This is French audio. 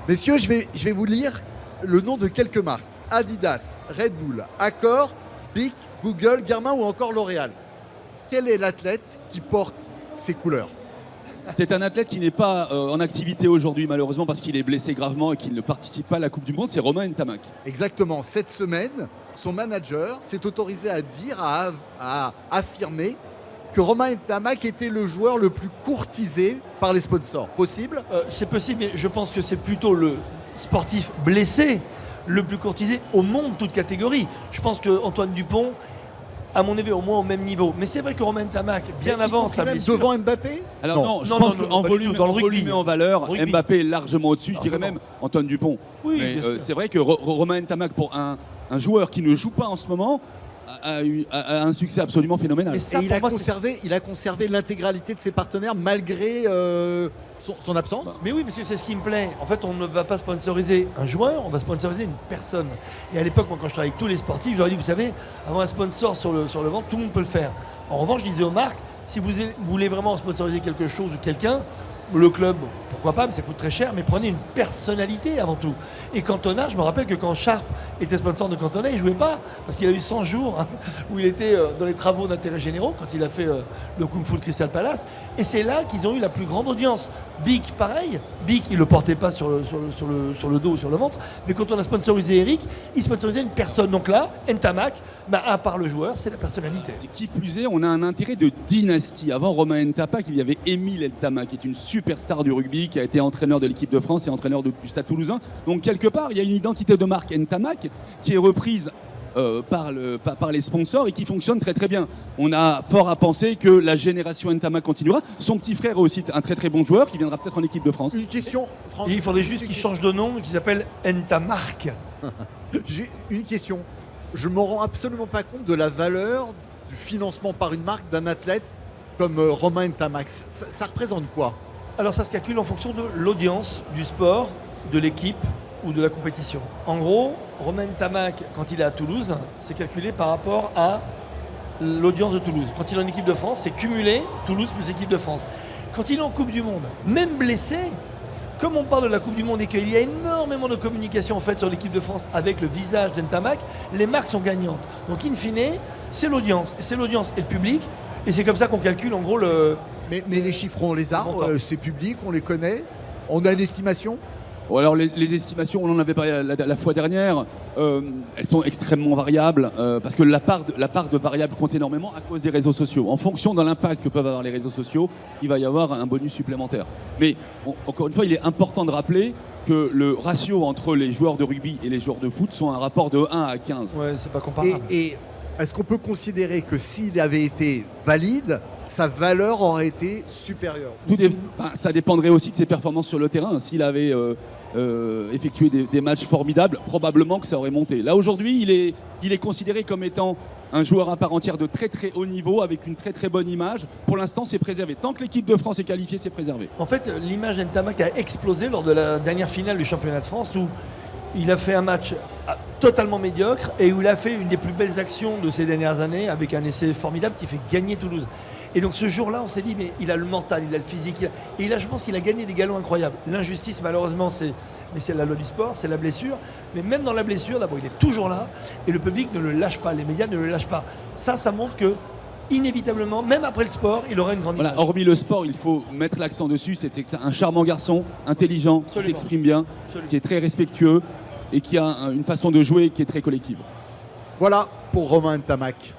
Messieurs, je vais vous lire le nom de quelques marques. Adidas, Red Bull, Accor, Bic, Google, Garmin ou encore L'Oréal. Quel est l'athlète qui porte ces couleurs? C'est un athlète qui n'est pas en activité aujourd'hui, malheureusement, parce qu'il est blessé gravement et qu'il ne participe pas à la Coupe du Monde. C'est Romain Ntamak. Exactement. Cette semaine, son manager s'est autorisé à dire, à affirmer que Romain Ntamak était le joueur le plus courtisé par les sponsors. Possible? C'est possible, mais je pense que c'est plutôt le sportif blessé le plus courtisé au monde, toute catégorie. Je pense qu'Antoine Dupont, à mon avis, au moins au même niveau. Mais c'est vrai que Romain Ntamak, bien avant sa blessure... devant Mbappé? Alors non, je pense qu'en volume, dans le rugby, volume et en valeur, rugby. Mbappé est largement au-dessus. Je dirais même Antoine Dupont. Oui, mais bien sûr. c'est vrai que Romain Ntamak, pour un joueur qui ne joue pas en ce moment, a un succès absolument phénoménal. Mais ça, Et il a conservé l'intégralité de ses partenaires malgré son absence. Mais oui, parce que c'est ce qui me plaît. En fait, on ne va pas sponsoriser un joueur, on va sponsoriser une personne. Et à l'époque, moi, quand je travaillais avec tous les sportifs, je leur ai dit, vous savez, avoir un sponsor sur le ventre, tout le monde peut le faire. En revanche, je disais aux marques, si vous voulez vraiment sponsoriser quelque chose ou quelqu'un, le club, pourquoi pas, mais ça coûte très cher, mais prenez une personnalité avant tout. Et Cantona, je me rappelle que quand Sharp était sponsor de Cantona, il ne jouait pas, parce qu'il a eu 100 jours où il était dans les travaux d'intérêt généraux, quand il a fait le Kung Fu de Crystal Palace, et c'est là qu'ils ont eu la plus grande audience. Bic, pareil, Bic, il ne le portait pas sur le dos ou sur le ventre, mais quand on a sponsorisé Eric, il sponsorisait une personne. Donc là, Ntamak, à part le joueur, c'est la personnalité. Et qui plus est, on a un intérêt de dynastie. Avant Romain Ntamak, il y avait Émile Ntamak, qui est une superstar du rugby, qui a été entraîneur de l'équipe de France et entraîneur du Stade Toulousain. Donc quelque part, il y a une identité de marque Ntamak qui est reprise par les sponsors et qui fonctionne très très bien. On a fort à penser que la génération Ntamak continuera. Son petit frère est aussi un très très bon joueur qui viendra peut-être en équipe de France. Une question, Franck. Et il faudrait juste qu'il change de nom et qu'il s'appelle Ntamark. J'ai une question. Je ne me rends absolument pas compte de la valeur du financement par une marque d'un athlète comme Romain Ntamak. Ça représente quoi? Alors ça se calcule en fonction de l'audience du sport, de l'équipe ou de la compétition. En gros, Romain Ntamak, quand il est à Toulouse, c'est calculé par rapport à l'audience de Toulouse. Quand il est en équipe de France, c'est cumulé Toulouse plus équipe de France. Quand il est en Coupe du Monde, même blessé, comme on parle de la Coupe du Monde et qu'il y a énormément de communication faite sur l'équipe de France avec le visage d'Ntamak, les marques sont gagnantes. Donc in fine, c'est l'audience. C'est l'audience et le public. Et c'est comme ça qu'on calcule en gros le... Mais les chiffres, on les a, c'est public, on les connaît, on a une estimation? Bon, alors les estimations, on en avait parlé la fois dernière, elles sont extrêmement variables parce que la part de variables compte énormément à cause des réseaux sociaux. En fonction de l'impact que peuvent avoir les réseaux sociaux, il va y avoir un bonus supplémentaire. Mais encore une fois, il est important de rappeler que le ratio entre les joueurs de rugby et les joueurs de foot sont un rapport de 1 à 15. Ouais, c'est pas comparable. Et est-ce qu'on peut considérer que s'il avait été valide, sa valeur aurait été supérieure? Ça dépendrait aussi de ses performances sur le terrain. S'il avait effectué des matchs formidables, probablement que ça aurait monté. Là, aujourd'hui, il est considéré comme étant un joueur à part entière de très très haut niveau, avec une très très bonne image. Pour l'instant, c'est préservé. Tant que l'équipe de France est qualifiée, c'est préservé. En fait, l'image d'Ntamak a explosé lors de la dernière finale du championnat de France où il a fait un match totalement médiocre et où il a fait une des plus belles actions de ces dernières années avec un essai formidable qui fait gagner Toulouse. Et donc ce jour-là, on s'est dit, mais il a le mental, il a le physique. Et là, je pense qu'il a gagné des galons incroyables. L'injustice, malheureusement, c'est la loi du sport, c'est la blessure. Mais même dans la blessure, d'abord, il est toujours là. Et le public ne le lâche pas, les médias ne le lâchent pas. Ça montre que, inévitablement, même après le sport, il aura une grande image. Hormis le sport, il faut mettre l'accent dessus. C'est un charmant garçon, intelligent, qui s'exprime bien, qui est très respectueux et qui a une façon de jouer qui est très collective. Voilà pour Romain Ntamak.